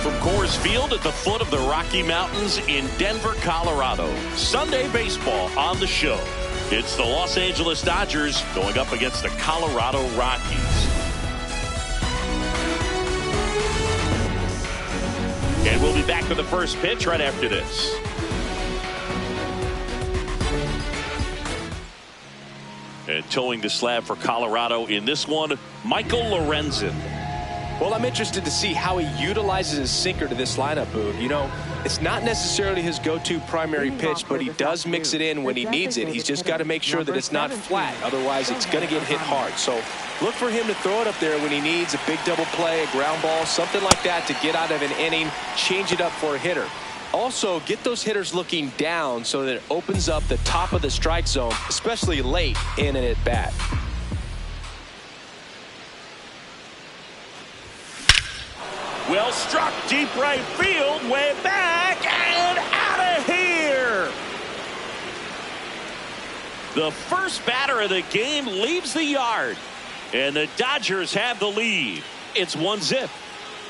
from Coors Field at the foot of the Rocky Mountains in Denver, Colorado. Sunday baseball on the show. It's the Los Angeles Dodgers going up against the Colorado Rockies. And we'll be back with the first pitch right after this. And towing the slab for Colorado in this one, Michael Lorenzen. Well, I'm interested to see how he utilizes his sinker to this lineup, Boog. You know, it's not necessarily his go-to primary pitch, but he does mix it in when he needs it. He's just got to make sure that it's not flat. Otherwise, it's going to get hit hard. So look for him to throw it up there when he needs a big double play, a ground ball, something like that to get out of an inning, change it up for a hitter. Also, get those hitters looking down so that it opens up the top of the strike zone, especially late in an at-bat. Well struck, deep right field, way back and out of here. The first batter of the game leaves the yard, and the Dodgers have the lead. It's 1-0.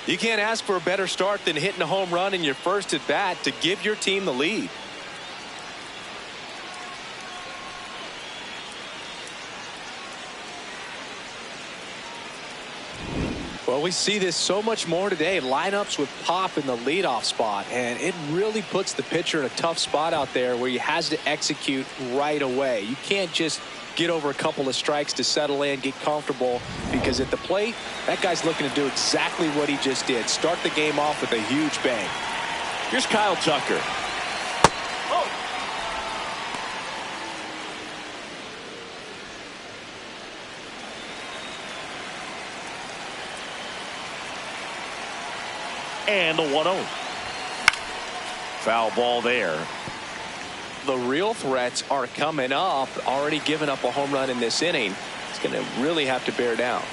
You can't ask for a better start than hitting a home run in your first at bat to give your team the lead. Well, we see this so much more today. Lineups with pop in the leadoff spot, and it really puts the pitcher in a tough spot out there where he has to execute right away. You can't just get over a couple of strikes to settle in, get comfortable, because at the plate, that guy's looking to do exactly what he just did. Start the game off with a huge bang. Here's Kyle Tucker. And the 1-0. Foul ball there. The real threats are coming up. Already given up a home run in this inning. It's going to really have to bear down.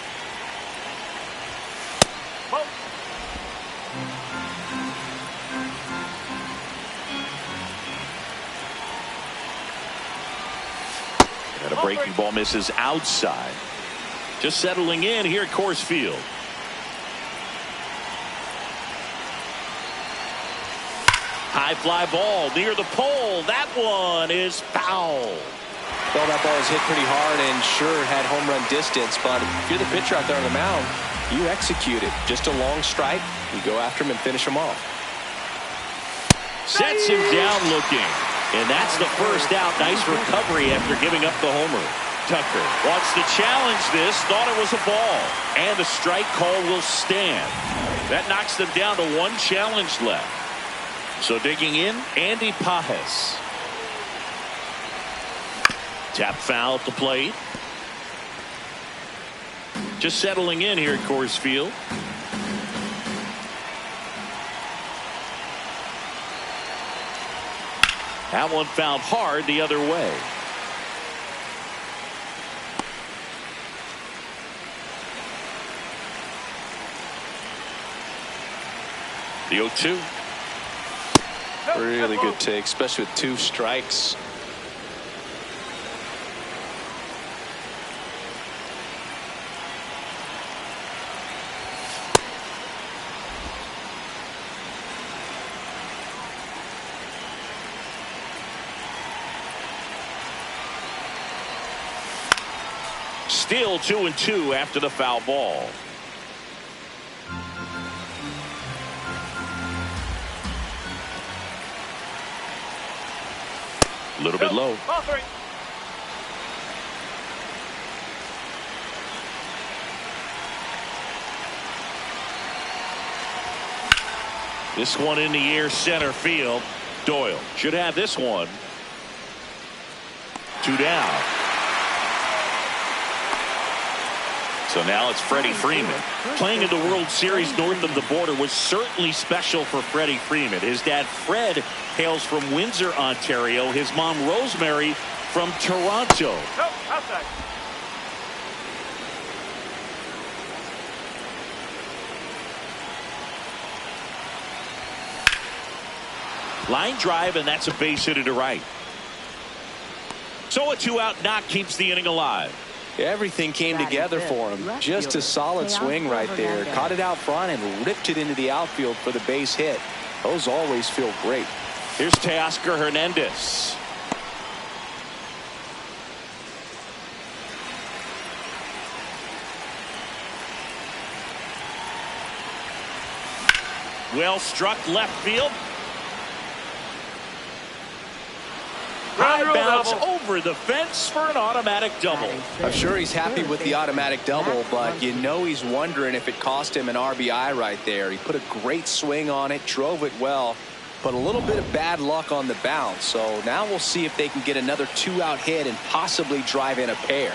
And a breaking ball misses outside. Just settling in here at Coors Field. High fly ball near the pole. That one is foul. Well, that ball was hit pretty hard and sure had home run distance, but if you're the pitcher out there on the mound, you execute it. Just a long strike. You go after him and finish him off. Sets him down looking. And that's the first out. Nice recovery after giving up the homer. Tucker wants to challenge this. Thought it was a ball. And the strike call will stand. That knocks them down to one challenge left. So digging in, Andy Pajes. Tap foul at the plate. Just settling in here at Coors Field. That one fouled hard the other way. The 0-2. Really good take, especially with two strikes. Still 2-2 after the foul ball. A little bit low. This one in the air, center field. Doyle should have this one. 2 down. So now it's Freddie Freeman. Playing in the World Series north of the border was certainly special for Freddie Freeman. His dad, Fred, hails from Windsor, Ontario. His mom, Rosemary, from Toronto. Nope, outside. Line drive, and that's a base hit to right. So a 2-out knock keeps the inning alive. Everything came together for him. Just a solid swing right there. Caught it out front and ripped it into the outfield for the base hit. Those always feel great. Here's Teoscar Hernandez. Well struck left field. High bounce over the fence for an automatic double. I'm sure he's happy with the automatic double, but you know he's wondering if it cost him an RBI right there. He put a great swing on it, drove it well, but a little bit of bad luck on the bounce. So now we'll see if they can get another 2-out hit and possibly drive in a pair.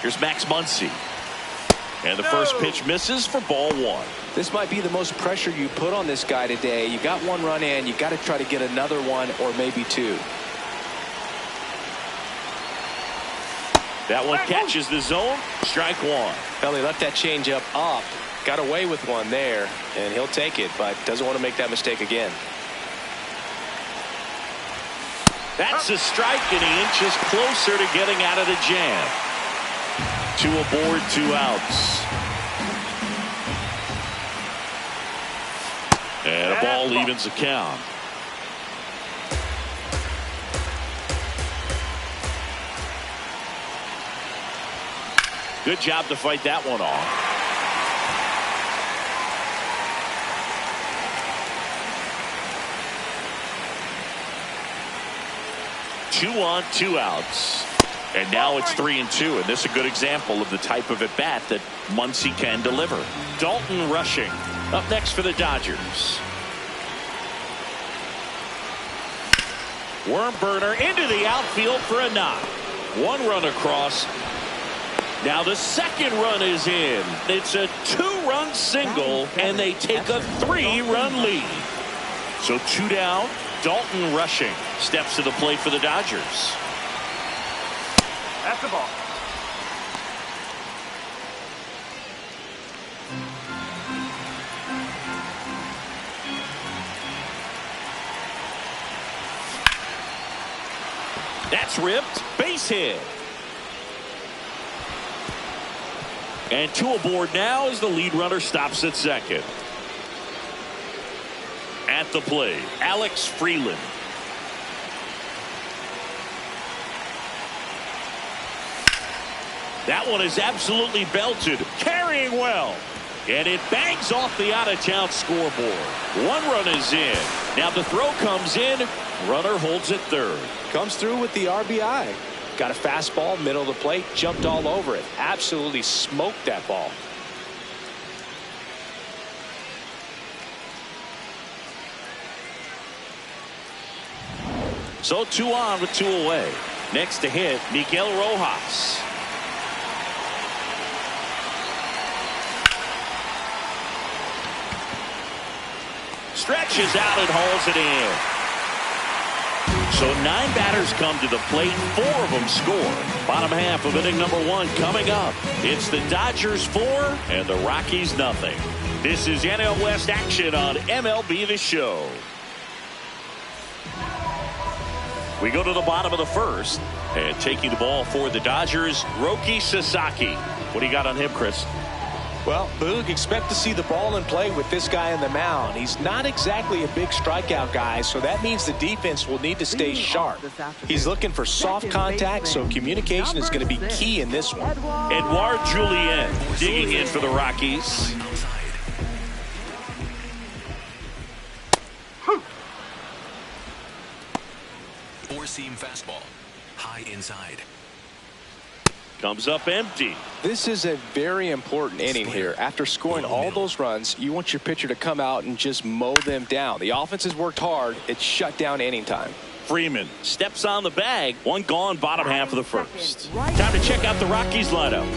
Here's Max Muncy. And the first pitch misses for ball 1. This might be the most pressure you put on this guy today. You got 1 run in, you got to try to get another 1 or maybe 2. That one catches the zone. Strike 1. Well, he left that changeup up. Got away with 1 there, and he'll take it, but doesn't want to make that mistake again. That's a strike, and he inches closer to getting out of the jam. 2 aboard, 2 outs. And a ball evens the count. Good job to fight that one off. Two on, 2 outs. And now it's 3-2, and this is a good example of the type of at-bat that Muncy can deliver. Dalton Rushing up next for the Dodgers. Worm burner into the outfield for a knock. 1 run across. Now the second run is in. It's a 2-run single, and they take a 3-run lead. So 2 down. Dalton Rushing steps to the plate for the Dodgers. That's the ball. That's ripped. Base hit. And 2 aboard now as the lead runner stops at second. At the plate, Alex Freeland. That one is absolutely belted, carrying well. And it bangs off the out-of-town scoreboard. 1 run is in. Now the throw comes in. Runner holds at third. Comes through with the RBI. Got a fastball, middle of the plate, jumped all over it. Absolutely smoked that ball. So 2 on with 2 away. Next to hit, Miguel Rojas. Stretches out and hauls it in. So 9 batters come to the plate. 4 of them score. Bottom half of inning number 1 coming up. It's the Dodgers 4 and the Rockies nothing. This is NL West action on MLB The Show. We go to the bottom of the first, and taking the ball for the Dodgers, Roki Sasaki. What do you got on him, Chris? Well, Boog, expect to see the ball in play with this guy on the mound. He's not exactly a big strikeout guy, so that means the defense will need to stay sharp. He's looking for soft contact, so communication is going to be key in this one. Edouard Julien digging in for the Rockies. Four-seam fastball, high inside. Comes up empty. This is a very important inning here. After scoring all those runs, you want your pitcher to come out and just mow them down. The offense has worked hard. It's shut down inning time. Freeman steps on the bag. 1 gone, bottom half of the first. Time to check out the Rockies lineup.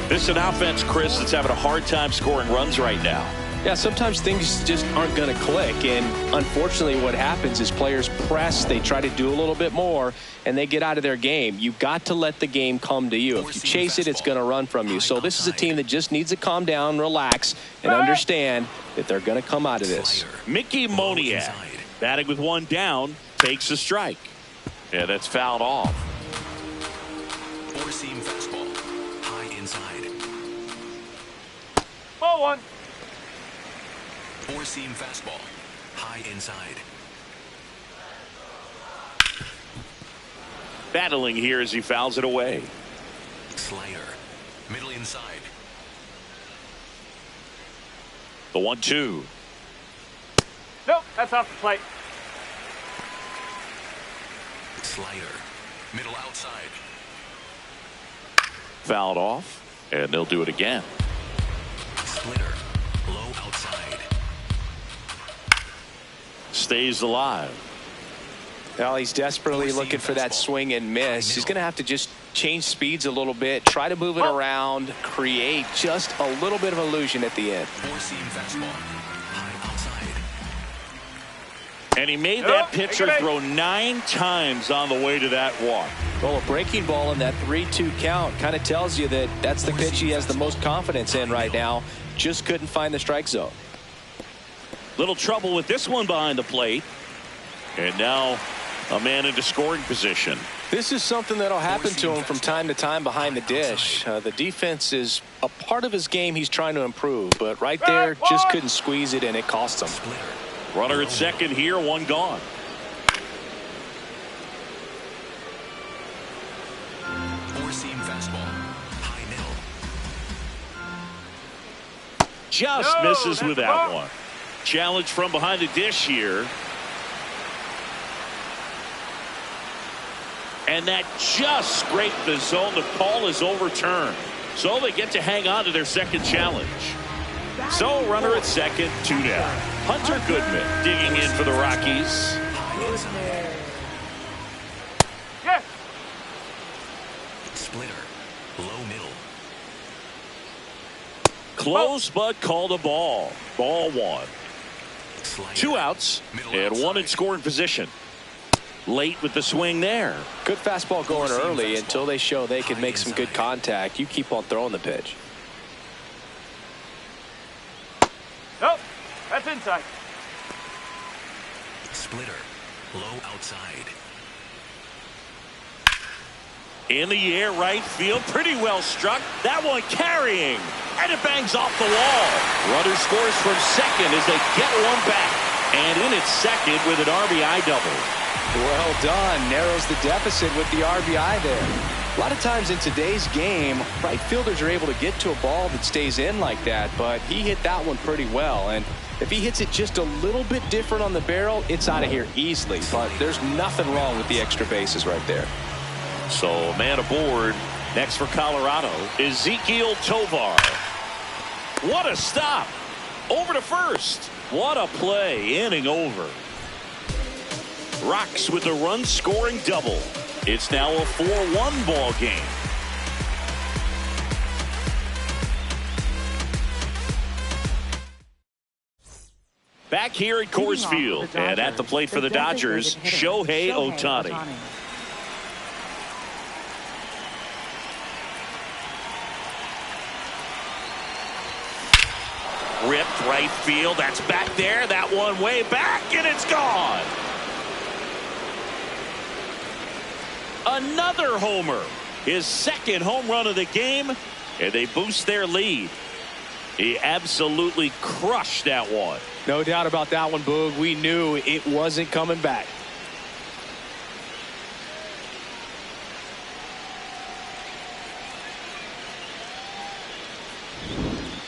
This is an offense, Chris, that's having a hard time scoring runs right now. Yeah, sometimes things just aren't going to click, and unfortunately what happens is players press, they try to do a little bit more, and they get out of their game. You've got to let the game come to you. If you chase it, it's going to run from you. So this is a team that just needs to calm down, relax, and understand that they're going to come out of this. Mickey Moniak, batting with 1 down, takes a strike. Yeah, that's fouled off. Four-seam fastball, inside. Ball one. Four-seam fastball. High inside. Battling here as he fouls it away. Slider. Middle inside. The 1-2. Nope, that's off the plate. Slider. Middle outside. Fouled off, and they'll do it again. Splitter. Low outside. Stays alive. Well, he's desperately looking for that swing and miss. He's going to have to just change speeds a little bit, try to move it around, create just a little bit of illusion at the end. Four-seam fastball. High outside. And he made that pitcher throw 9 times on the way to that walk. Well, a breaking ball in that 3-2 count kind of tells you that that's the pitch he has the most confidence in right now. Just couldn't find the strike zone. Little trouble with this one behind the plate. And now a man into scoring position. This is something that'll happen to him from time to time behind the dish. The defense is a part of his game he's trying to improve, but right there just couldn't squeeze it, and it cost him. Runner at second here, one gone. Four-seam fastball. High middle. Just misses with that one. Challenge from behind the dish here. And that just scraped the zone. The call is overturned. So they get to hang on to their second challenge. So runner at second, 2 down. Hunter Goodman digging in for the Rockies. Yes. Splitter. Low middle. Close but called a ball. Ball 1. Slider. 2 outs and 1 in scoring position. Late with the swing there. Good fastball going early until they show they can make some good contact. You keep on throwing the pitch. Nope, that's inside. Splitter. Low outside. In the air, right field, pretty well struck. That one carrying, and it bangs off the wall. Runner scores from second as they get one back. And in at second with an RBI double. Well done. Narrows the deficit with the RBI there. A lot of times in today's game, right fielders are able to get to a ball that stays in like that, but he hit that one pretty well. And if he hits it just a little bit different on the barrel, it's out of here easily. But there's nothing wrong with the extra bases right there. So man aboard. Next for Colorado, Ezequiel Tovar. What a stop. Over to first. What a play. Inning over. Rocks with a run-scoring double. It's now a 4-1 ball game. Back here at Coors Field, and at the plate for the Dodgers, Shohei Ohtani. Ripped right field. That's back there. That one way back, and it's gone. Another homer. His second home run of the game, and they boost their lead. He absolutely crushed that one. No doubt about that one, Boog. We knew it wasn't coming back.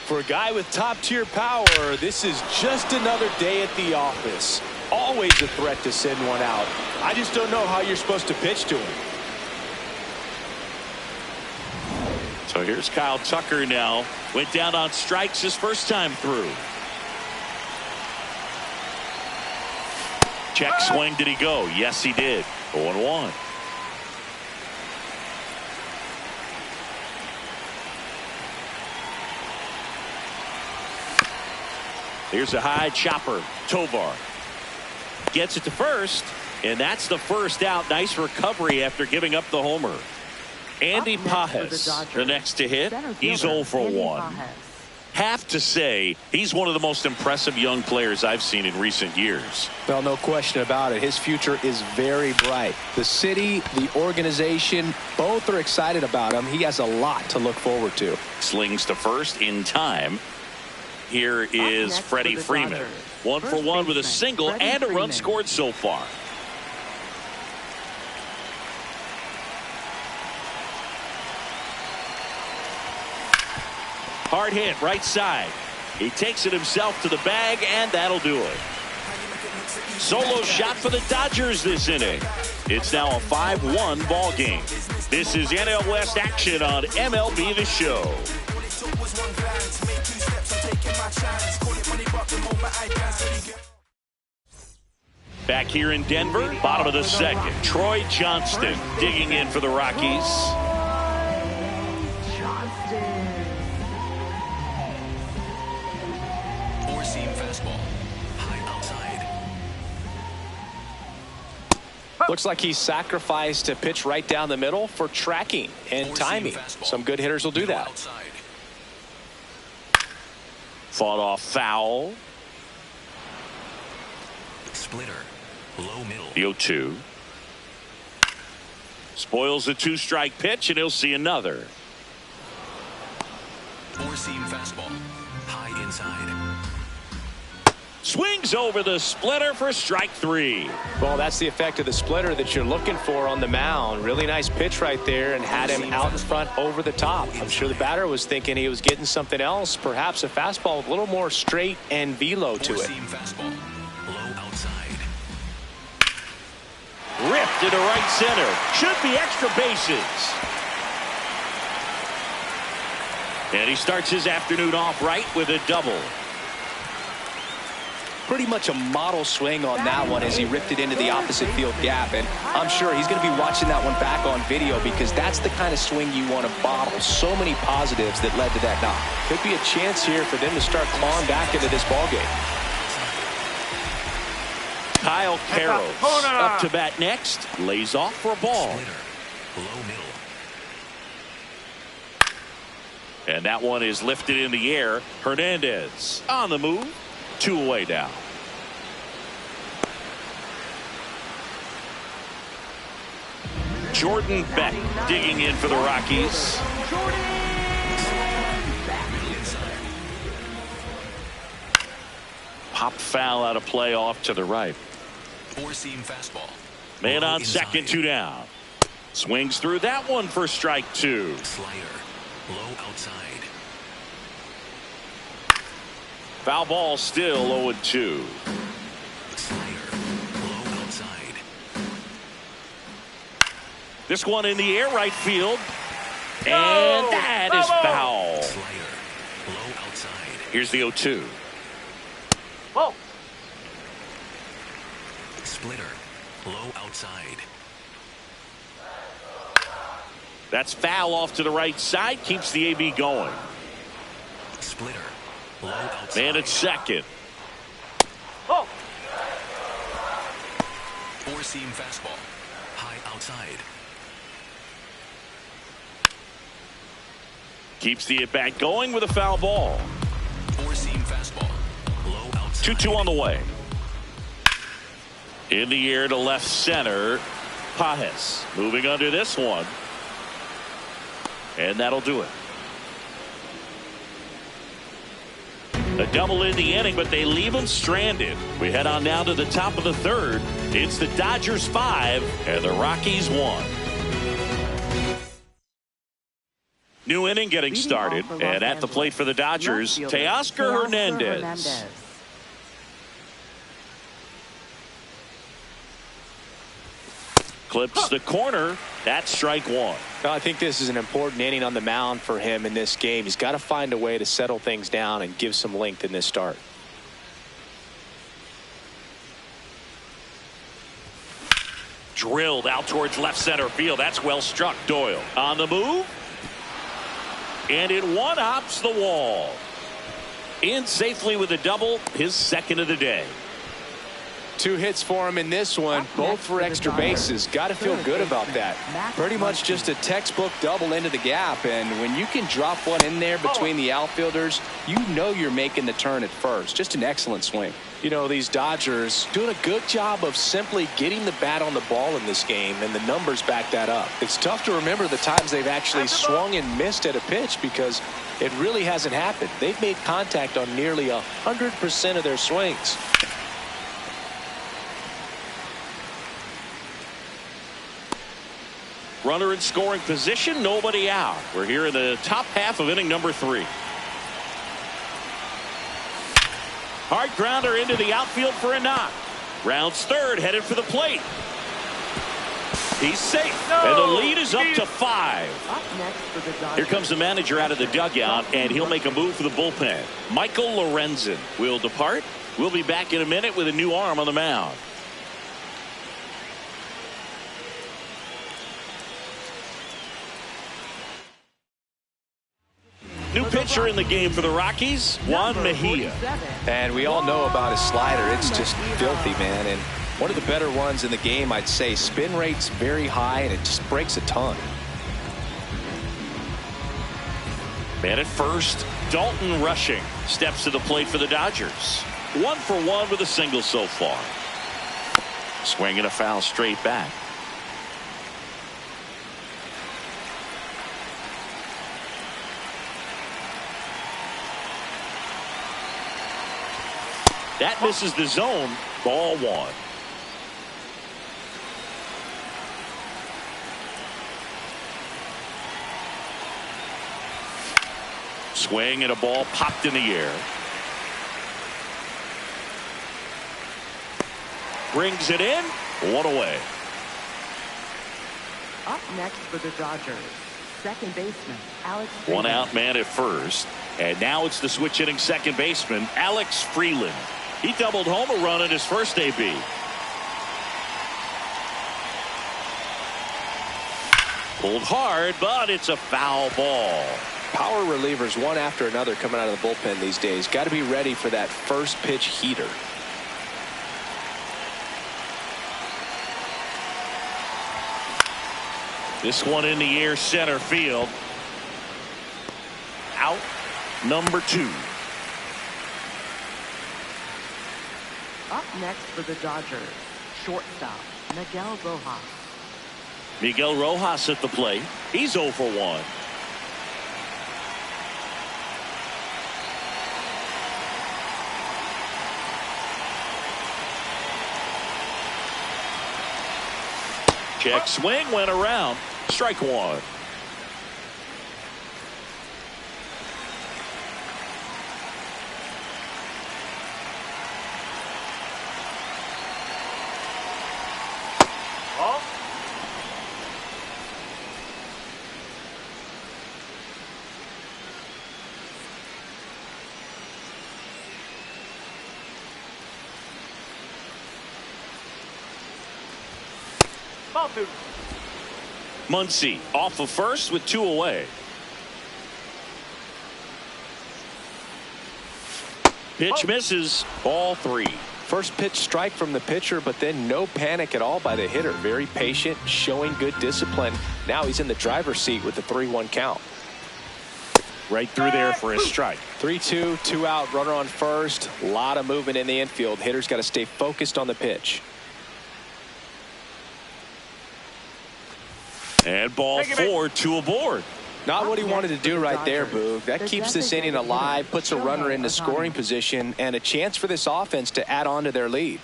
For a guy with top-tier power, this is just another day at the office. Always a threat to send one out. I just don't know how you're supposed to pitch to him. So here's Kyle Tucker now. Went down on strikes his first time through. Check swing. Did he go? Yes, he did. 0-1. Here's a high chopper. Tovar gets it to first, and that's the first out. Nice recovery after giving up the homer. Andy Pajes, the next to hit. He's 0 for 1. Have to say, he's one of the most impressive young players I've seen in recent years. Well, no question about it. His future is very bright. The city, the organization, both are excited about him. He has a lot to look forward to. Slings to first in time. Here is Freddie Freeman. 1 for 1 with a single and a run scored so far. Hard hit right side. He takes it himself to the bag, and that'll do it. Solo shot for the Dodgers this inning. It's now a 5-1 ball game. This is NL West action on MLB The Show. Back here in Denver, bottom of the second. Troy Johnston digging in for the Rockies. Looks like he sacrificed a pitch right down the middle for tracking and timing. Some good hitters will do that. Fought off foul. Splitter, low middle. The 0-2. Spoils the 2-strike pitch, and he'll see another. Four-seam fastball, high inside. Swings over the splitter for strike 3. Well, that's the effect of the splitter that you're looking for on the mound. Really nice pitch right there and had him out in front over the top. I'm sure the batter was thinking he was getting something else, perhaps a fastball with a little more straight and velo to it. Four-seam fastball, low outside. Ripped into right center. Should be extra bases. And he starts his afternoon off right with a double. Pretty much a model swing on that one as he ripped it into the opposite field gap, and I'm sure he's going to be watching that one back on video because that's the kind of swing you want to bottle. So many positives that led to that knock. Could be a chance here for them to start clawing back into this ballgame. Kyle Karros up to bat next. Lays off for a ball. Splitter, low middle. And that one is lifted in the air. Hernandez on the move. 2 away now. Jordan Beck digging in for the Rockies. Pop foul out of play off to the right. Four-seam fastball. Man low on inside. second, 2 down. Swings through that one for strike 2. Slider, low outside. Foul ball still 0-2. Slider, low outside. This one in the air right field. And that is foul. Slider, low outside. Here's the 0-2. Whoa. Splitter, low outside. That's foul off to the right side. Keeps the AB going. Splitter, low outside. Man at second. Oh. Four-seam fastball, high outside. Keeps the at-bat going with a foul ball. Four-seam fastball, low outside. 2-2 on the way. In the air to left center. Pajes moving under this one. And that'll do it. A double in the inning, but they leave him stranded. We head on now to the top of the third. It's the Dodgers 5 and the Rockies 1. New inning getting started, and at the plate for the Dodgers, Teoscar Hernandez. Clips the corner. That's strike 1. Well, I think this is an important inning on the mound for him in this game. He's got to find a way to settle things down and give some length in this start. Drilled out towards left center field. That's well struck. Doyle on the move. And it one-hops the wall. In safely with a double, his second of the day. 2 hits for him in this one, both for extra bases. Got to feel good about that. Pretty much just a textbook double into the gap, and when you can drop one in there between the outfielders, you know you're making the turn at first. Just an excellent swing. You know, these Dodgers doing a good job of simply getting the bat on the ball in this game, and the numbers back that up. It's tough to remember the times they've actually swung and missed at a pitch because it really hasn't happened. They've made contact on nearly 100% of their swings. Runner in scoring position, nobody out. We're here in the top half of inning number 3. Hard grounder into the outfield for a knock. Rounds third, headed for the plate. He's safe, and the lead is up to 5. Here comes the manager out of the dugout, and he'll make a move for the bullpen. Michael Lorenzen will depart. We'll be back in a minute with a new arm on the mound. New pitcher in the game for the Rockies, Juan Mejia. And we all know about his slider. It's just filthy, man. And one of the better ones in the game, I'd say. Spin rate's very high, and it just breaks a ton. Man at first, Dalton Rushing steps to the plate for the Dodgers. 1 for 1 with a single so far. Swing and a foul straight back. That misses the zone. Ball 1. Swing and a ball popped in the air. Brings it in. 1 away. Up next for the Dodgers, second baseman Alex Freeland. 1 out, man at first. And now it's the switch hitting second baseman Alex Freeland. He doubled home a run in his first AB. Pulled hard, but it's a foul ball. Power relievers one after another coming out of the bullpen these days. Got to be ready for that first pitch heater. This one in the air, center field. Out number 2. Up next for the Dodgers, shortstop Miguel Rojas. Miguel Rojas at the plate. He's 0 for 1. Check swing, went around. Strike 1. Muncy off of first with 2 away. Pitch misses. Ball 3. First pitch strike from the pitcher, but then no panic at all by the hitter. Very patient, showing good discipline. Now he's in the driver's seat with the 3-1 count. Right through there for a strike. 3-2, 2 out, runner on first. A lot of movement in the infield. Hitter's got to stay focused on the pitch. And ball 4, 2 aboard. Not what he wanted to do right there, Boog. That keeps this inning alive, puts a runner into scoring position, and a chance for this offense to add on to their lead.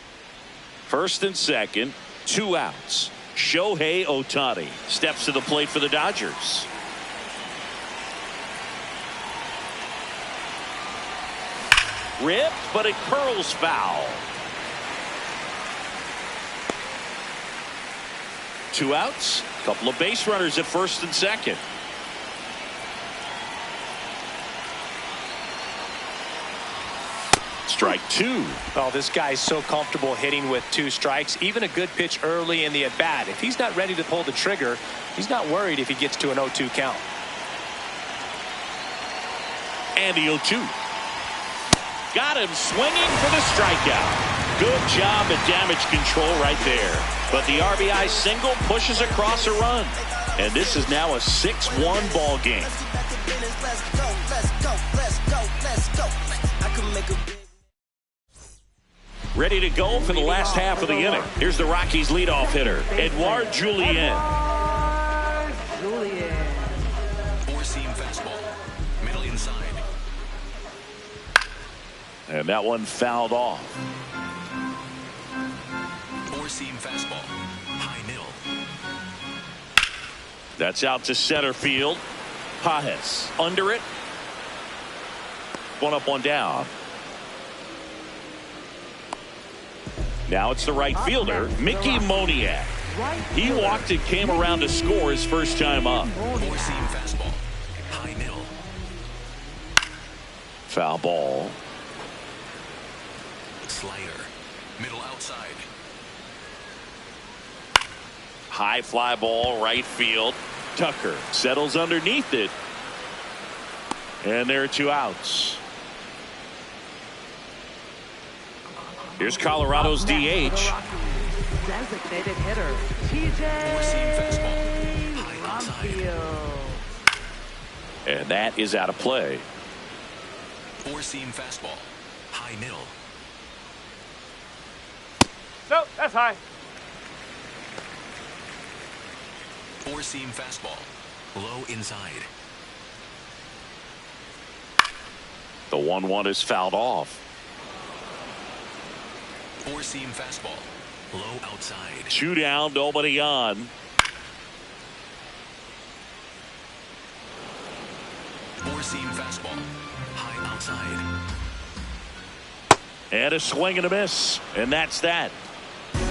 First and second, 2 outs. Shohei Ohtani steps to the plate for the Dodgers. Ripped, but it curls foul. 2 outs. Couple of base runners at first and second. Strike 2. Oh, this guy's so comfortable hitting with 2 strikes. Even a good pitch early in the at bat. If he's not ready to pull the trigger, he's not worried if he gets to an 0-2 count. And the 0-2. Got him swinging for the strikeout. Good job at damage control right there. But the RBI single pushes across a run. And this is now a 6-1 ball game. Ready to go for the last half of the inning. Here's the Rockies leadoff hitter, Edouard Julien. Four-seam fastball. Middle inside. And that one fouled off. Four-seam fastball. High middle. That's out to center field. Pajes under it. One up, one down. Now it's the right fielder, Mickey Moniak. He walked and came around to score his first time up. Four-seam fastball. High middle. Foul ball. Slider. Middle outside. High fly ball, right field. Tucker settles underneath it. And there are 2 outs. Here's Colorado's DH. Designated hitter, Four-seam TJ fastball. High outside. And that is out of play. Four-seam fastball. High middle. Nope, that's high. Four-seam fastball. Low inside. The 1-1 is fouled off. Four-seam fastball. Low outside. 2 down, nobody on. Four-seam fastball. High outside. And a swing and a miss. And that's that.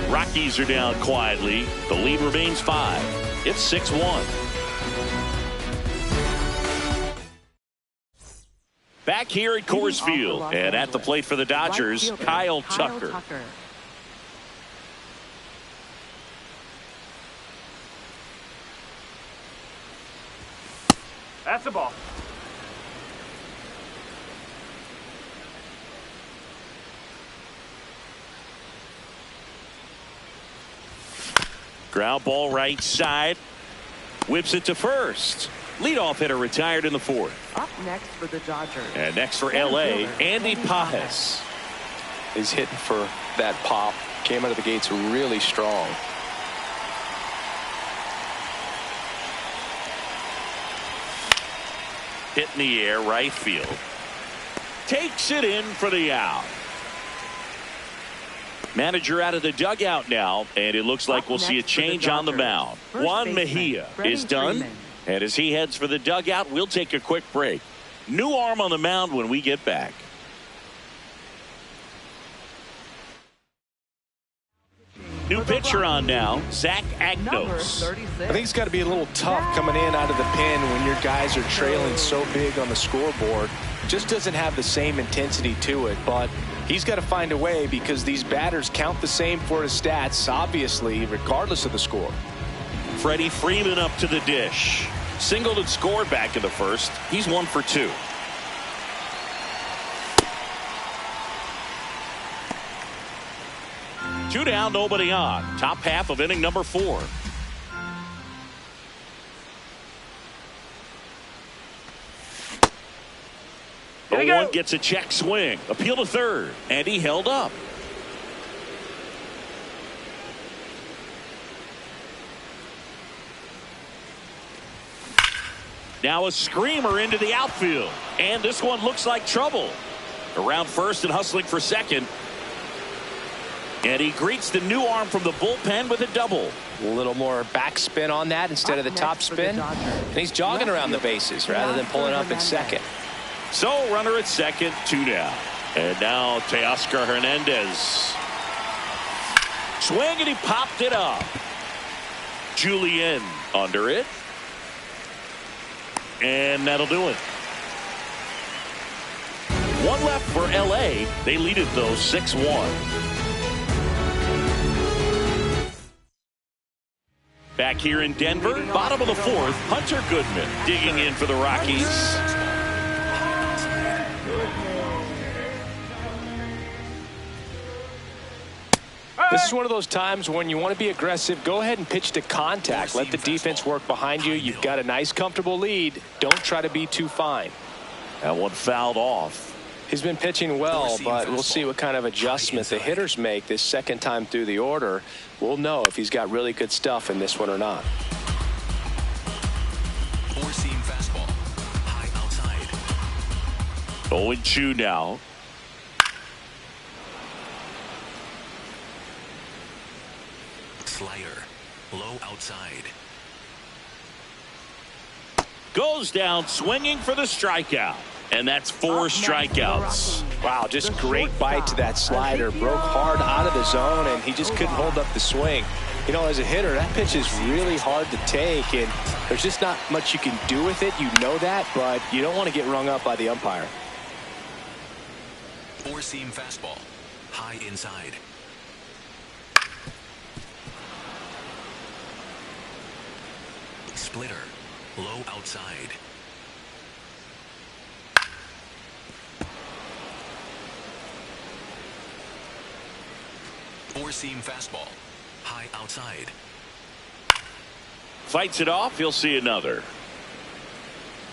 Rockies are down quietly. The lead remains 5. It's 6-1. Back here at Coors Field. And at the plate for the Dodgers, Kyle Tucker. That's the ball. Ground ball right side. Whips it to first. Leadoff hitter retired in the 4th. Up next for the Dodgers. And next for LA, Andy Pajes. He's hitting for that pop. Came out of the gates really strong. Hit in the air, right field. Takes it in for the out. Manager out of the dugout now, and it looks like we'll see a change on the mound. Juan Mejia is done, and as he heads for the dugout, we'll take a quick break. New arm on the mound when we get back. New pitcher on now, Zach Agnos. I think it's got to be a little tough coming in out of the pen when your guys are trailing so big on the scoreboard. Just doesn't have the same intensity to it, but he's got to find a way because these batters count the same for his stats, obviously, regardless of the score. Freddie Freeman up to the dish. Singled and scored back in the 1st. He's 1 for 2. Two down, nobody on. Top half of inning number 4. Here we 0-1 go. gets a check swing. Appeal to third. And he held up. Now a screamer into the outfield. And this one looks like trouble. Around first and hustling for second. And he greets the new arm from the bullpen with a double. A little more backspin on that instead of the top spin. And he's jogging around the bases rather than pulling up at second. So runner at second, 2 down. And now Teoscar Hernandez. Swing and he popped it up. Julien under it. And that'll do it. 1 left for LA. They lead it though 6-1. Back here in Denver, bottom of the 4th, Hunter Goodman digging in for the Rockies. This is one of those times when you want to be aggressive. Go ahead and pitch to contact. Let the defense work behind you. You've got a nice, comfortable lead. Don't try to be too fine. That one fouled off. He's been pitching well, but we'll see what kind of adjustment the hitters make this second time through the order. We'll know if he's got really good stuff in this one or not. Four-seam fastball. High outside. 0-2 now. Slider. Low outside. Goes down swinging for the strikeout. And that's 4 strikeouts. Wow, just great bite to that slider. Broke hard out of the zone, and he just couldn't hold up the swing. You know, as a hitter, that pitch is really hard to take, and there's just not much you can do with it. You know that, but you don't want to get rung up by the umpire. Four-seam fastball. High inside. Splitter. Low outside. Four-seam fastball. High outside. Fights it off. He'll see another.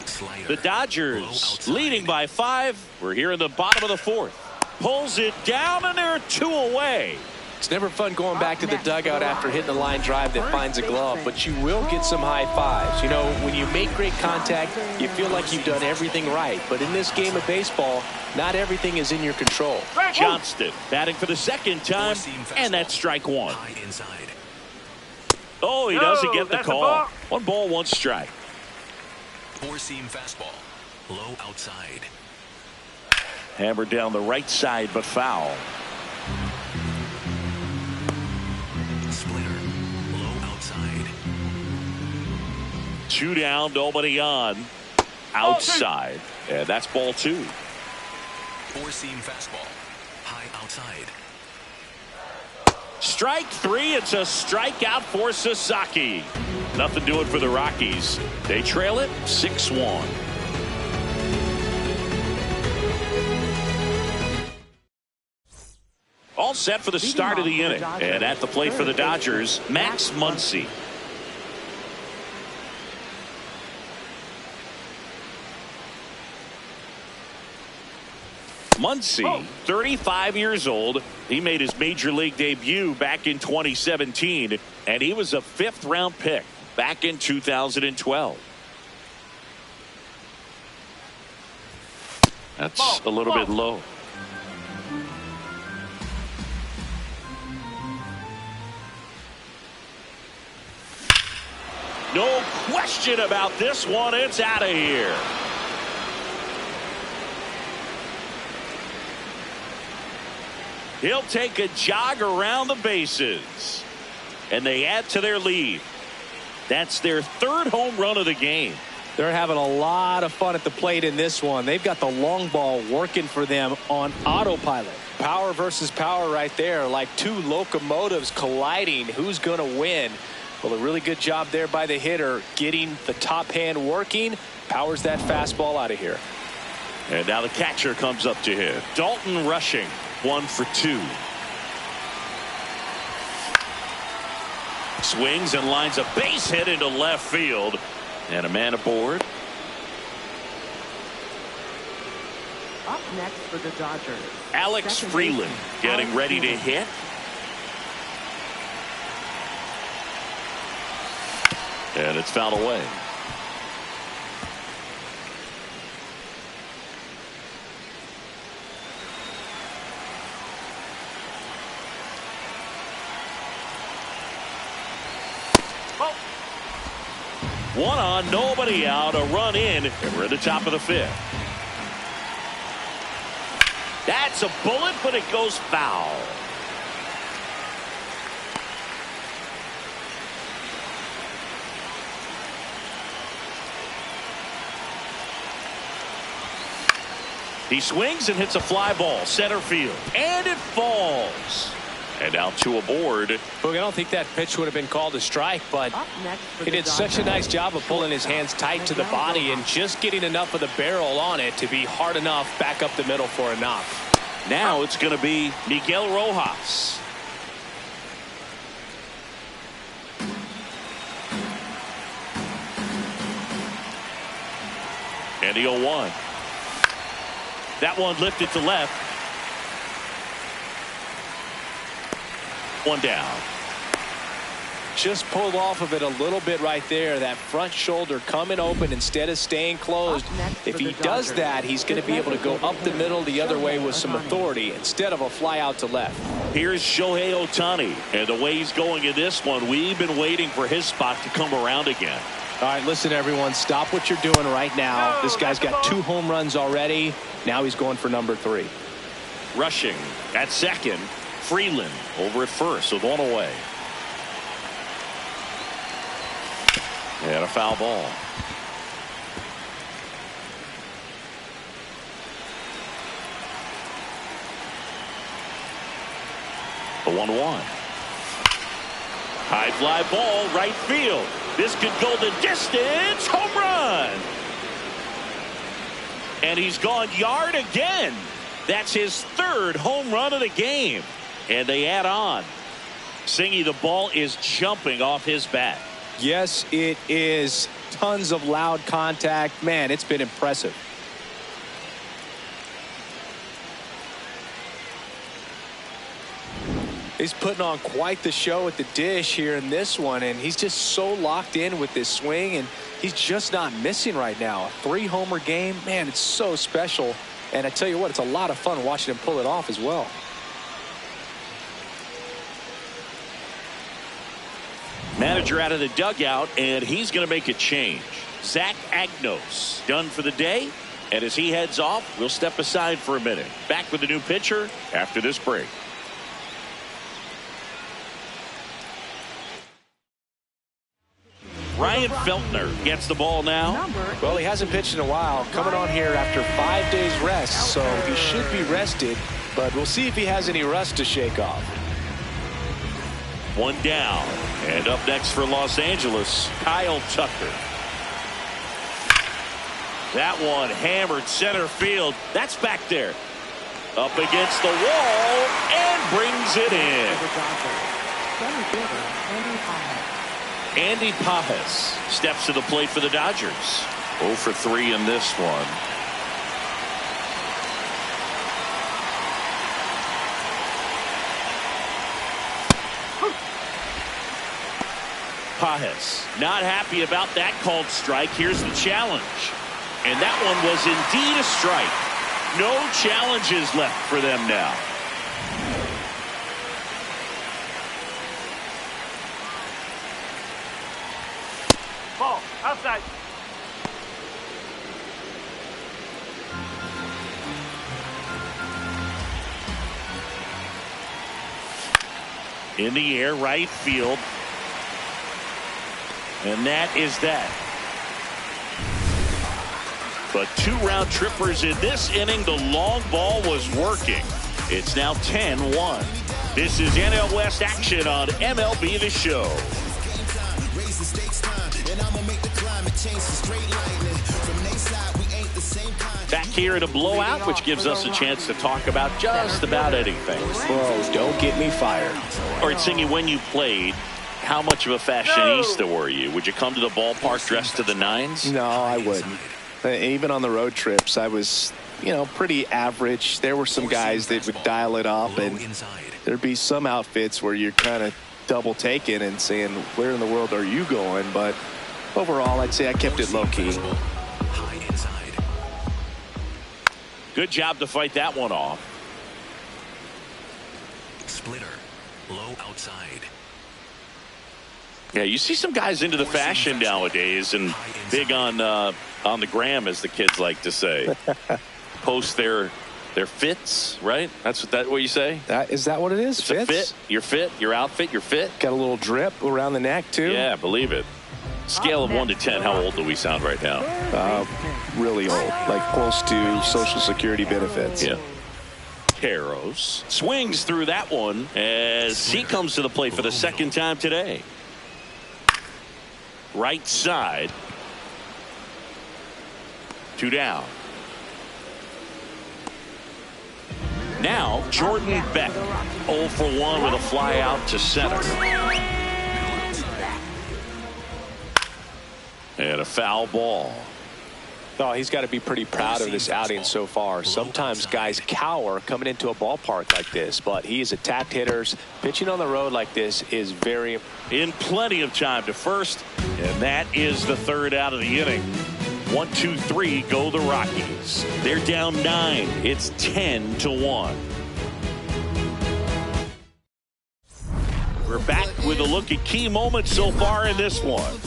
Slider. The Dodgers leading by 5. We're here in the bottom of the 4th. Pulls it down, and they're 2 away. It's never fun going back to the dugout after hitting a line drive that finds a glove, but you will get some high fives. You know, when you make great contact, you feel like you've done everything right. But in this game of baseball, not everything is in your control. Johnston batting for the second time, and that's strike 1. High inside. Oh, he doesn't get the that's a call. ball. 1 ball, 1 strike. Four-seam fastball. Low outside. Hammered down the right side, but foul. Splitter. Low outside. 2 down, nobody on. Outside. And that's ball 2. Four-seam fastball. High outside. Strike 3. It's a strikeout for Sasaki. Nothing doing for the Rockies. They trail it 6-1. All set for the start of the inning. And at the plate for the Dodgers, Max Muncy. Muncy, 35 years old. He made his major league debut back in 2017, and he was a 5th-round pick back in 2012. That's a little bit low. No question about this one. It's out of here. He'll take a jog around the bases, and they add to their lead. That's their 3rd home run of the game. They're having a lot of fun at the plate in this one. They've got the long ball working for them on autopilot. Power versus power right there, like 2 locomotives colliding. Who's going to win? Well, a really good job there by the hitter, getting the top hand working. Powers that fastball out of here. And now the catcher comes up to him. Dalton rushing. 1 for 2. Swings and lines a base hit into left field. And a man aboard. Up next for the Dodgers, Alex Freeland getting ready to hit. And it's fouled away. One on, nobody out, a run in, and we're at the top of the 5th. That's a bullet, but it goes foul. He swings and hits a fly ball center field, and it falls. And now 2 aboard. Boog, I don't think that pitch would have been called a strike, but he did such a nice job of pulling his hands tight to the body and just getting enough of the barrel on it to be hard enough back up the middle for a knock. Now it's going to be Miguel Rojas. And the 0-1. That one lifted to left. One down. Just pulled off of it a little bit right there. That front shoulder coming open instead of staying closed. If he does that, he's going to be able to go up the middle the other way with some authority instead of a fly out to left. Here's Shohei Ohtani, and the way he's going in this one, we've been waiting for his spot to come around again. All right, listen, everyone, stop what you're doing right now. This guy's got 2 home runs already. Now he's going for number 3. Rushing at second, Freeland over at first with 1 away. And a foul ball. The 1-1. High fly ball, right field. This could go the distance. Home run. And he's gone yard again. That's his 3rd home run of the game. And they add on. Singy, the ball is jumping off his bat. Yes, it is. Tons of loud contact. Man, it's been impressive. He's putting on quite the show at the dish here in this one, and he's just so locked in with this swing, and he's just not missing right now. A 3-homer game, man, it's so special. And I tell you what, it's a lot of fun watching him pull it off as well. Manager out of the dugout, and he's going to make a change. Zach Agnos done for the day, and as he heads off, we'll step aside for a minute. Back with the new pitcher after this break. Ryan Feltner gets the ball now. Well, he hasn't pitched in a while. Coming on here after 5 days rest, so he should be rested, but we'll see if he has any rust to shake off. 1 down. And up next for Los Angeles, Kyle Tucker. That one hammered center field. That's back there. Up against the wall and brings it in. Andy Pajes steps to the plate for the Dodgers. 0 for 3 in this one. Pajes not happy about that called strike. Here's the challenge. And that one was indeed a strike. No challenges left for them now. Ball, outside. In the air, right field. And that is that. But 2 round trippers in this inning. The long ball was working. It's now 10-1. This is NL West action on MLB The Show. Back here in a blowout, which gives us a chance to talk about just about anything. Bro, don't get me fired. All right, Singy, when you played, how much of a fashionista were you? Would you come to the ballpark dressed to the nines? No, I wouldn't. Even on the road trips, I was, pretty average. There were some guys that would dial it up, and there'd be some outfits where you're kind of double taking and saying, where in the world are you going? But overall, I'd say I kept it low-key. Good job to fight that one off. Splitter, low outside. Yeah, you see some guys into the fashion nowadays, and big on the gram, as the kids like to say. Post their fits, right? That's what you say. Is that what it is? It's a fit. Your fit, your outfit, your fit. Got a little drip around the neck too. Yeah, believe it. Scale of 1 to 10. How old do we sound right now? Really old, like close to Social Security benefits. Yeah. Carros swings through that one as he comes to the plate for the 2nd time today. Right side. 2 down. Now Jordan Beck 0 for 1 with a fly out to center. And a foul ball. Oh, he's got to be pretty proud of this outing so far. Sometimes guys cower coming into a ballpark like this, but he's attacked hitters. Pitching on the road like this is very in plenty of time to first, and that is the third out of the inning. 1, 2, 3 go the Rockies. They're down 9. It's 10-1. We're back with a look at key moments so far in this one.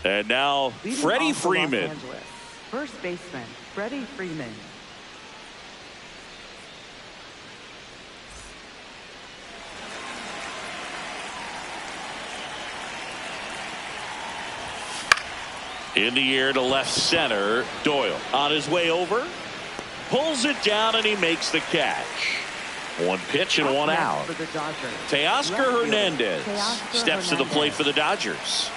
And now Freddie Freeman. First baseman, Freddie Freeman. In the air to left center, Doyle on his way over, pulls it down, and he makes the catch. One pitch and one out. Teoscar Hernandez steps to the plate for the Dodgers.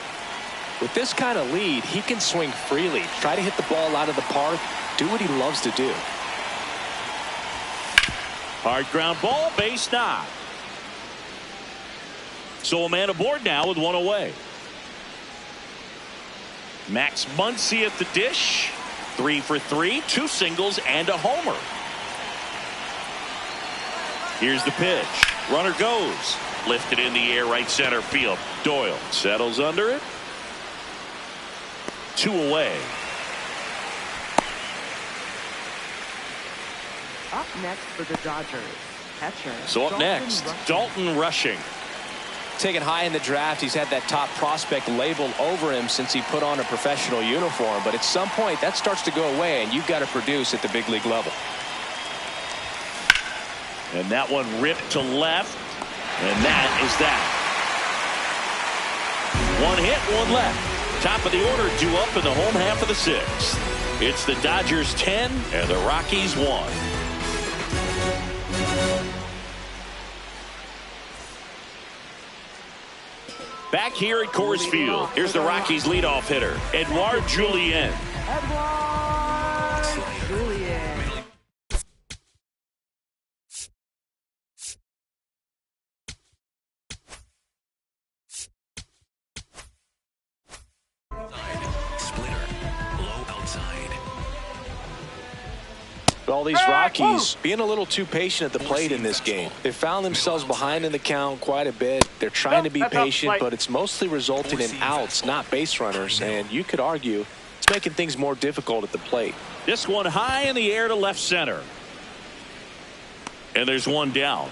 With this kind of lead, he can swing freely, try to hit the ball out of the park, do what he loves to do. Hard ground ball, base knock. So a man aboard now with one away. Max Muncy at the dish. 3 for 3, 2 singles and a homer. Here's the pitch. Runner goes. Lifted in the air, right center field. Doyle settles under it. 2 away. Up next for the Dodgers, catcher. So up next, Dalton Rushing. Taken high in the draft, he's had that top prospect labeled over him since he put on a professional uniform. But at some point, that starts to go away, and you've got to produce at the big league level. And that one ripped to left. And that is that. 1 hit, 1 left. Top of the order due up in the home half of the 6th. It's the Dodgers 10 and the Rockies 1. Back here at Coors Field, here's the Rockies leadoff hitter, Edouard Julien. Edouard Julien. All these Rockies being a little too patient at the plate in this game. They found themselves behind in the count quite a bit. They're trying to be patient, but it's mostly resulting in outs, not base runners. And you could argue it's making things more difficult at the plate. This one high in the air to left center. And there's one down.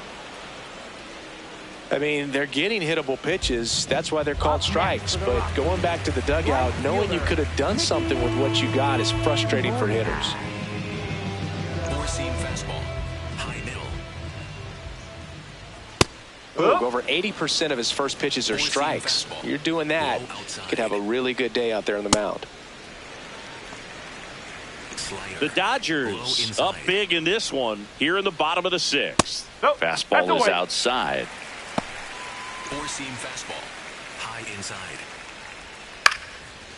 I mean, they're getting hittable pitches. That's why they're called strikes. But going back to the dugout, knowing you could have done something with what you got is frustrating for hitters. Fastball, high middle. Boog, over 80% of his first pitches are strikes. You're doing that, you could have a really good day out there on the mound. The Dodgers up big in this one here in the bottom of the 6th. Fastball is outside. Four-seam fastball, high inside.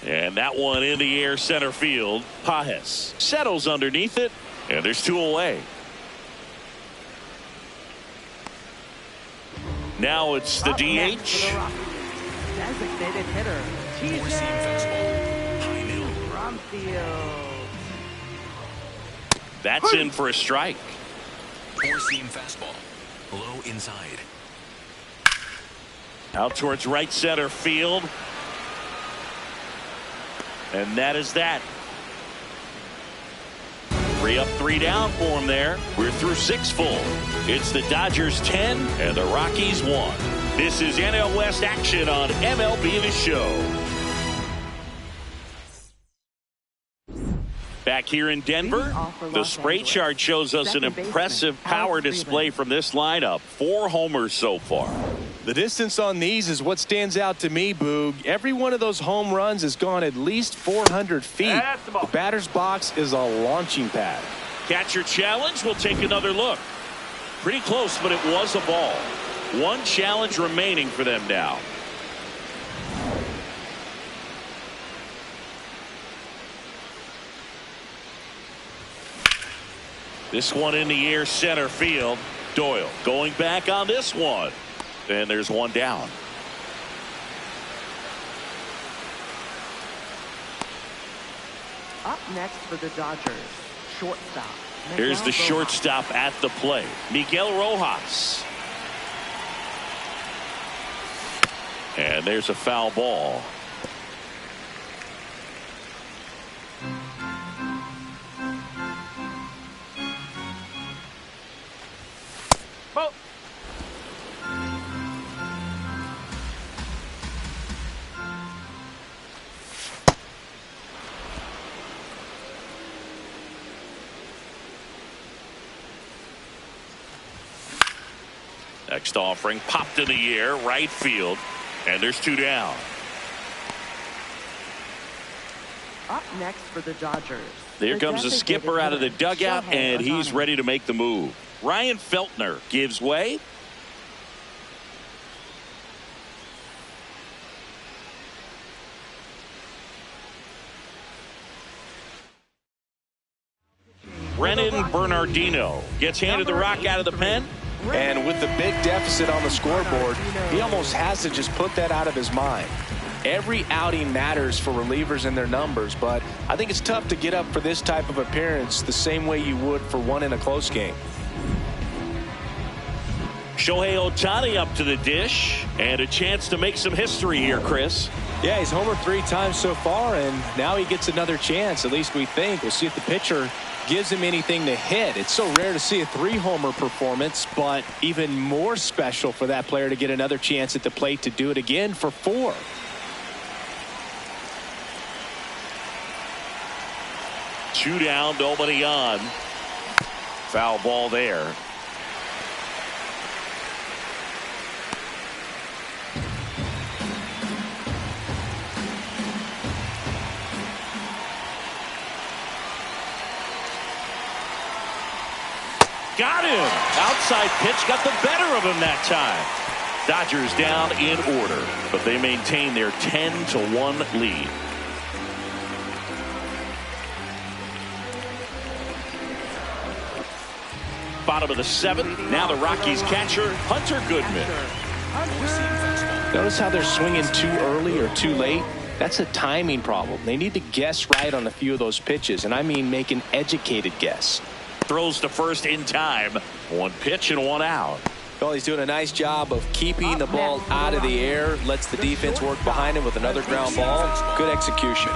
And that one in the air center field. Pajes settles underneath it. And there's 2 away. Now it's the DH. Designated hitter, Four-seam fastball, high middle. from field. That's in for a strike. Four-seam fastball, low inside. Out towards right center field. And that is that. 3 up, 3 down for him there. We're through 6 full. It's the Dodgers 10 and the Rockies 1. This is NL West action on MLB The Show. Back here in Denver, the spray chart shows us an impressive power display from this lineup. 4 homers so far. The distance on these is what stands out to me, Boog. Every one of those home runs has gone at least 400 feet. The batter's box is a launching pad. Catcher challenge. We'll take another look. Pretty close, but it was a ball. One challenge remaining for them now. This one in the air, center field. Doyle going back on this one. And there's one down. Up next for the Dodgers, shortstop. Here's the shortstop at the plate, Miguel Rojas. And there's a foul ball. Ball. Next offering popped in the air, right field, and there's two down. Up next for the Dodgers. There comes the skipper out of the dugout, and he's ready to make the move. Ryan Feltner gives way. Brennan Bernardino gets handed the rock out of the pen. And with the big deficit on the scoreboard, he almost has to just put that out of his mind. Every outing matters for relievers and their numbers, but I think it's tough to get up for this type of appearance the same way you would for one in a close game. Shohei Ohtani up to the dish, and a chance to make some history here, Chris. Yeah, he's homered 3 times so far, and now he gets another chance, at least we think. We'll see if the pitcher gives him anything to hit. It's so rare to see a 3-homer performance, but even more special for that player to get another chance at the plate to do it again for 4. Two down, nobody on. Foul ball there. Got him. Outside pitch got the better of him that time. Dodgers down in order, but they maintain their 10-1 lead. Bottom of the 7th. Now the Rockies catcher, Hunter Goodman. Notice how they're swinging too early or too late? That's a timing problem. They need to guess right on a few of those pitches, and I mean make an educated guess. Throws to first in time. 1 pitch and 1 out. Well, he's doing a nice job of keeping the ball out of the air. Lets the defense work behind him with another ground ball. Good execution.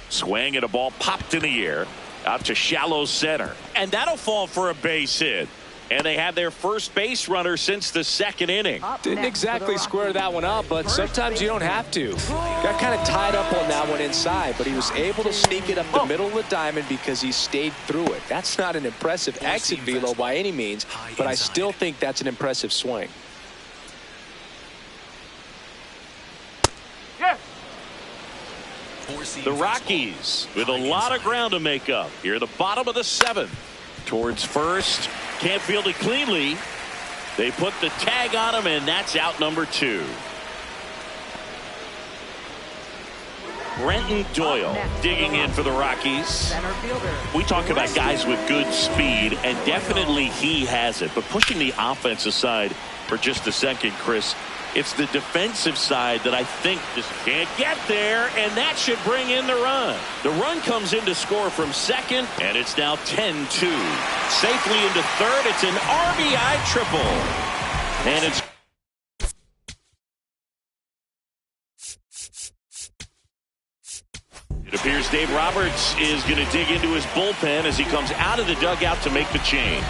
Swing and a ball popped in the air. Out to shallow center. And that'll fall for a base hit. And they have their first base runner since the 2nd inning. Didn't exactly square that one up, but sometimes you don't have to. Got kind of tied up on that one inside, but he was able to sneak it up the middle of the diamond because he stayed through it. That's not an impressive exit velo by any means, but I still think that's an impressive swing. Yes. The Rockies with a lot of ground to make up. Here at the bottom of the 7th. Towards first. Can't field it cleanly. They put the tag on him, and that's out number 2. Brenton Doyle digging in for the Rockies. We talk about guys with good speed, and definitely he has it. But pushing the offense aside for just a second, Chris, it's the defensive side that I think just can't get there, and that should bring in the run. The run comes in to score from second, and it's now 10-2. Safely into third. It's an RBI triple. And it's It appears Dave Roberts is going to dig into his bullpen as he comes out of the dugout to make the change.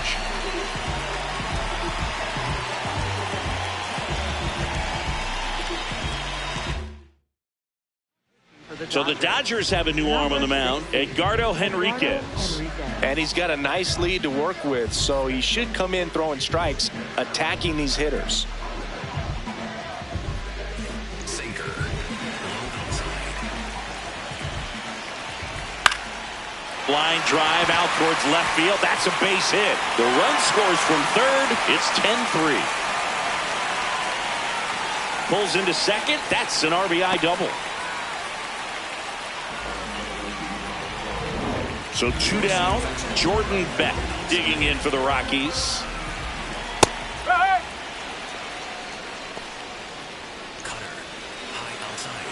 So the Dodgers have a new arm on the mound, Edgardo Henriquez. And he's got a nice lead to work with, so he should come in throwing strikes, attacking these hitters. Sinker. Low inside. Line drive out towards left field. That's a base hit. The run scores from third. It's 10-3. Pulls into second. That's an RBI double. So 2 down. Jordan Beck digging in for the Rockies. Cutter. High outside.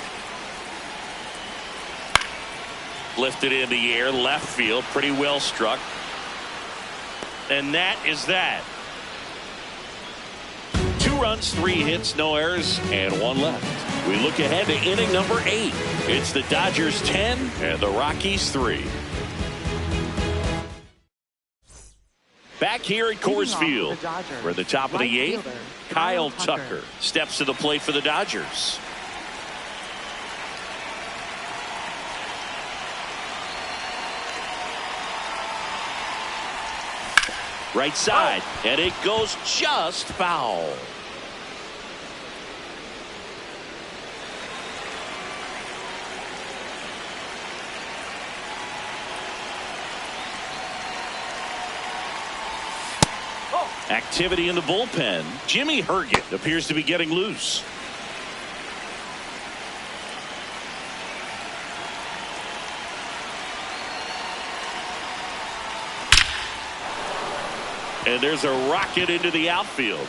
Lifted in the air, left field, pretty well struck. And that is that. 2 runs, 3 hits, no errors, and 1 left. We look ahead to inning number 8. It's the Dodgers 10 and the Rockies 3. Back here at Coors Field, for the top of the 8th, Kyle Tucker steps to the plate for the Dodgers. Right side, and it goes just foul. Activity in the bullpen. Jimmy Herget appears to be getting loose. And there's a rocket into the outfield.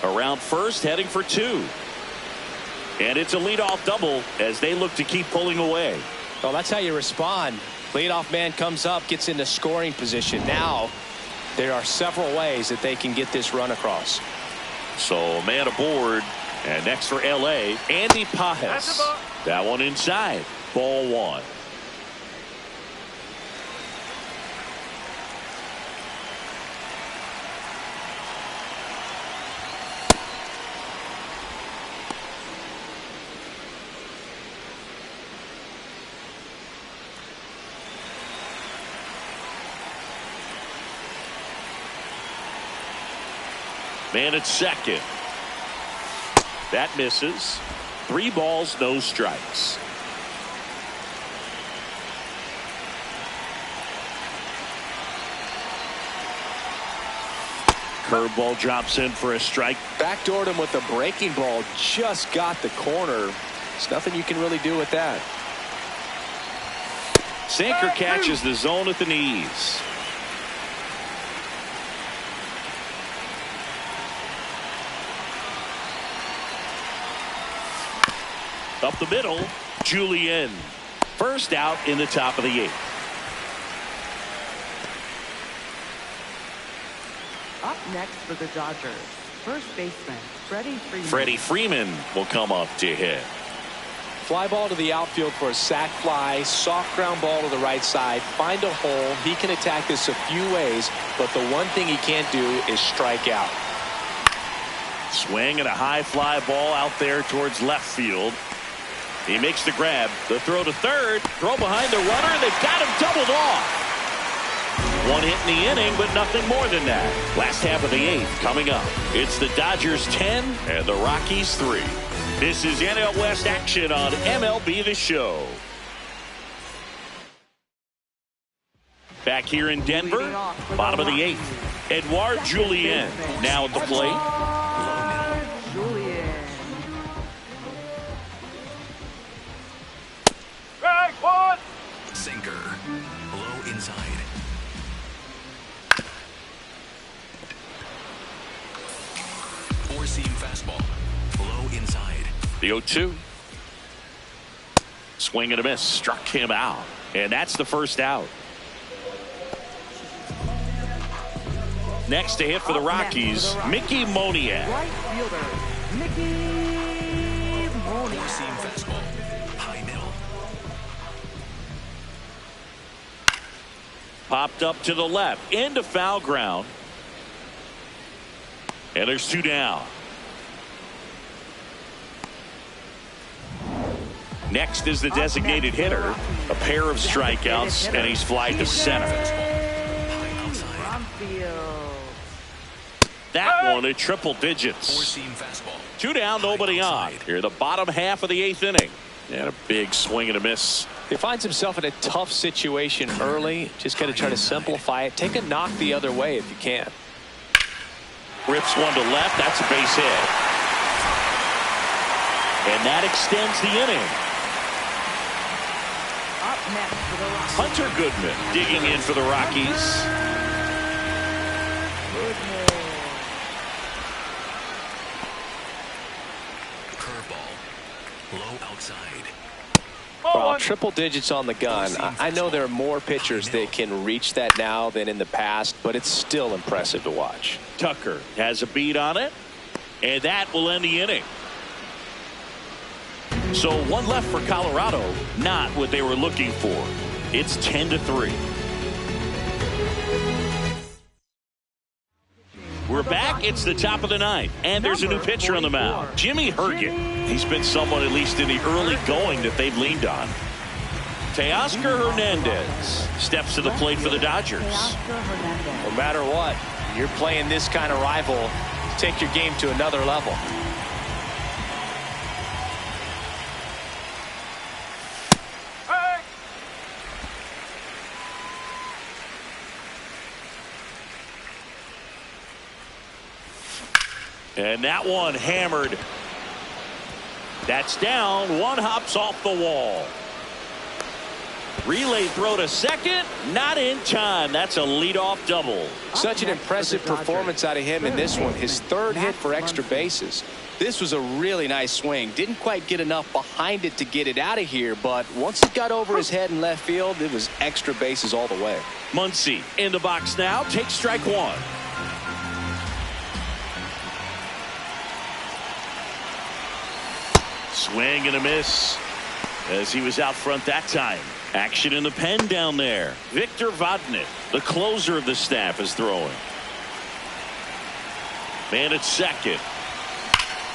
Around first, heading for 2. And it's a leadoff double as they look to keep pulling away. Well, that's how you respond. Leadoff man comes up, gets into scoring position. Now there are several ways that they can get this run across. So man aboard, and next for LA, Andy Pajes. That one inside. Ball 1. Man at second. That misses. 3 balls, no strikes. Curveball drops in for a strike. Backdoored him with a breaking ball. Just got the corner. There's nothing you can really do with that. Sinker catches the zone at the knees. Up the middle, Julian. First out in the top of the 8th. Up next for the Dodgers, first baseman Freddie Freeman will come up to hit. Fly ball to the outfield for a sac fly. Soft ground ball to the right side. Find a hole. He can attack this a few ways, but the one thing he can't do is strike out. Swing and a high fly ball out there towards left field. He makes the grab. The throw to third. Throw behind the runner. They've got him doubled off. 1 hit in the inning, but nothing more than that. Last half of the 8th coming up. It's the Dodgers 10 and the Rockies 3. This is NL West action on MLB The Show. Back here in Denver, bottom of the 8th. Edouard Julien now at the plate. Sinker. Low inside. Four-seam fastball. Low inside. The 0-2. Swing and a miss. Struck him out. And that's the first out. Next to hit for the Rockies, Mickey Moniak. Right fielder, Mickey Moniak. Four-seam fastball. High middle. Popped up to the left, into foul ground. And there's 2 down. Next is the designated hitter. A pair of strikeouts, and he's flied to center. That one at triple digits. Four-seam fastball. 2 down, nobody on. Here, the bottom half of the 8th inning. And a big swing and a miss. He finds himself in a tough situation early. Just got to try to simplify it. Take a knock the other way if you can. Rips one to left. That's a base hit. And that extends the inning. Up next for the Rockies. Hunter Goodman digging in for the Rockies. Curveball. Low outside. Well, triple digits on the gun. I know there are more pitchers that can reach that now than in the past, but it's still impressive to watch. Tucker has a beat on it, and that will end the inning. So one left for Colorado, not what they were looking for. It's 10-3. We're back. It's the top of the 9th, and there's a new pitcher on the mound, Jimmy Herget. He's been someone, at least in the early going, that they've leaned on. Teoscar Hernandez steps to the plate for the Dodgers. No matter what, you're playing this kind of rival, take your game to another level. And that one hammered. That's down. One hops off the wall. Relay throw to second. Not in time. That's a leadoff double. Such an impressive performance out of him in this one. His 3rd hit for extra bases. This was a really nice swing. Didn't quite get enough behind it to get it out of here, but once it got over his head in left field, it was extra bases all the way. Muncy in the box now. Takes strike 1. Swing and a miss as he was out front that time. Action in the pen down there. Victor Vodnik, the closer of the staff, is throwing. Man at second.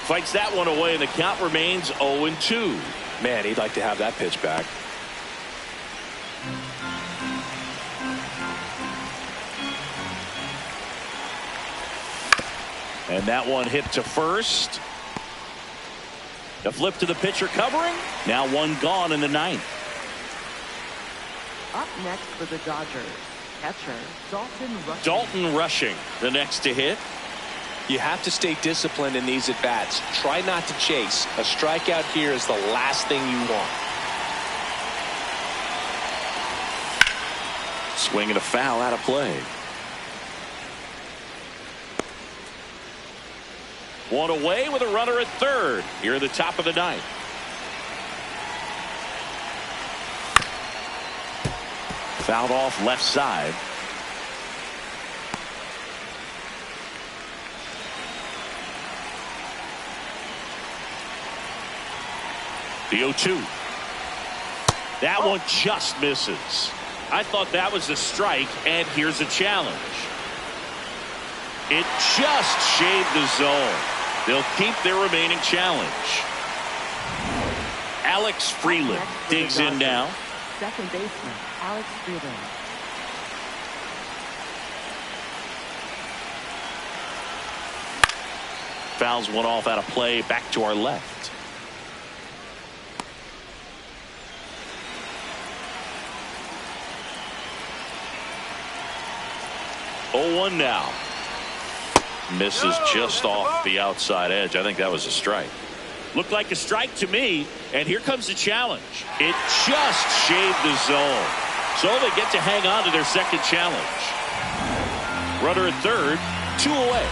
Fights that one away, and the count remains 0-2. Man, he'd like to have that pitch back. And that one hit to first. The flip to the pitcher covering. Now one gone in the 9th. Up next for the Dodgers, catcher Dalton Rushing, the next to hit. You have to stay disciplined in these at-bats. Try not to chase. A strikeout here is the last thing you want. Swing and a foul out of play. One away with a runner at third. Here at the top of the 9th. Fouled off left side. The 0-2. That one just misses. I thought that was a strike, and here's a challenge. It just shaved the zone. They'll keep their remaining challenge. Alex Freeland digs in now. Second baseman Alex Freeland. Fouls one off out of play, back to our left. Oh, 1 now. Misses just off the outside edge. I think that was a strike. Looked like a strike to me, and here comes the challenge. It just shaved the zone. So they get to hang on to their second challenge. Runner at third, 2 away.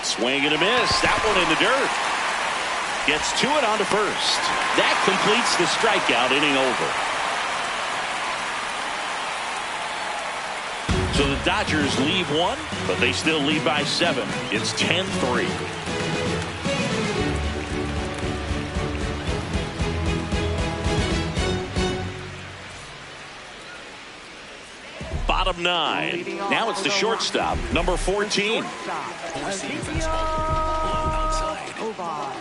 Swing and a miss. That one in the dirt. Gets to it on to first. That completes the strikeout, inning over. So the Dodgers leave 1, but they still lead by 7. It's 10-3. Bottom 9. Now it's the shortstop, number 14. Four-seam fastball. Low outside. ball.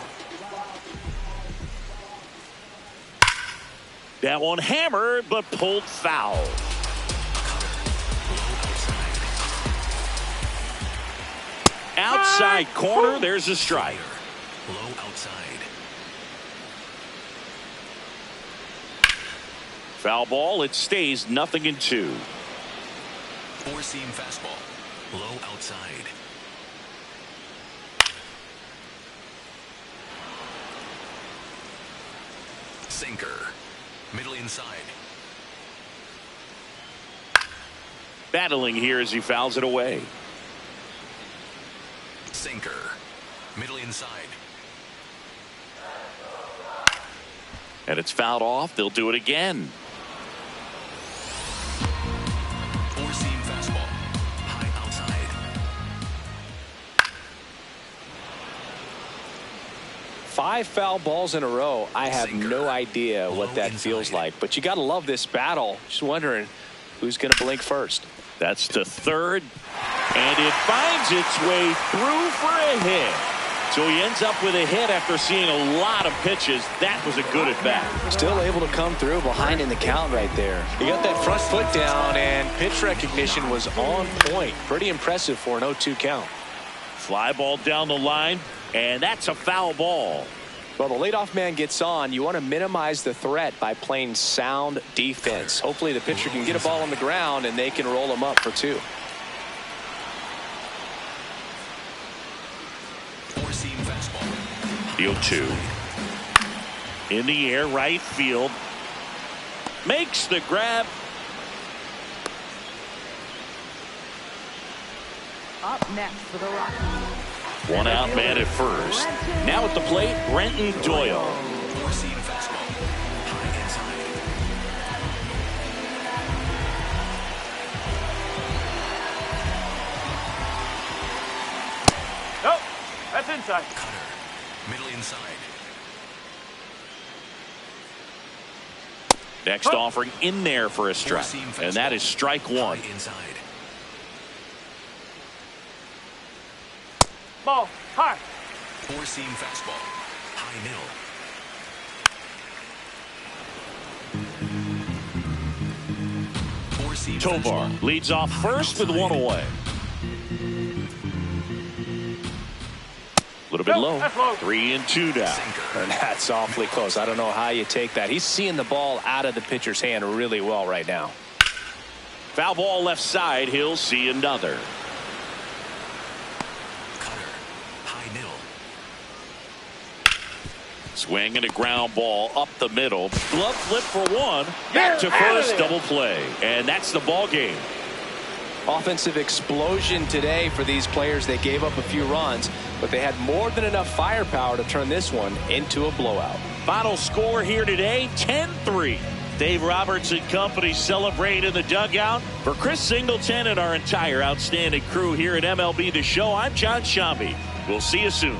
That one hammered, but pulled foul. Outside corner, there's a strike. Low outside. Foul ball, it stays 0-2. Four-seam fastball. Low outside. Sinker. Middle inside. Battling here as he fouls it away. Sinker. Middle inside. And it's fouled off. They'll do it again. Four-seam fastball. High outside. 5 foul balls in a row. I have no idea what that feels like, but you got to love this battle. Just wondering who's going to blink first. That's to third, and it finds its way through for a hit. So he ends up with a hit after seeing a lot of pitches. That was a good at bat. Still able to come through behind in the count right there. He got that front foot down, and pitch recognition was on point. Pretty impressive for an 0-2 count. Fly ball down the line, and that's a foul ball. Well, the leadoff man gets on. You want to minimize the threat by playing sound defense. Hopefully the pitcher can get a ball on the ground and they can roll him up for 2. Four-seam fastball. The 0-2. In the air, right field. Makes the grab. Up next for the Rockies. One out man at first. Now at the plate, Brenton Doyle. Four-seam fastball. High inside. Nope, that's inside. Cutter. Middle inside. Next offering in there for a strike. And that is strike 1. High inside. Ball, high. Four-seam fastball. High middle. Four-seam Tovar fastball. leads off first with 1 away. A little bit low. 3-2 now. Sinker. And that's awfully close. I don't know how you take that. He's seeing the ball out of the pitcher's hand really well right now. Foul ball left side. He'll see another. Cutter. High middle. Swing and a ground ball up the middle. Glove flip for 1. Back to first. Double play. And that's the ball game. Offensive explosion today for these players. They gave up a few runs, but they had more than enough firepower to turn this one into a blowout. Final score here today, 10-3. Dave Roberts and company celebrate in the dugout. For Chris Singleton and our entire outstanding crew here at MLB The Show, I'm John Shambi. We'll see you soon.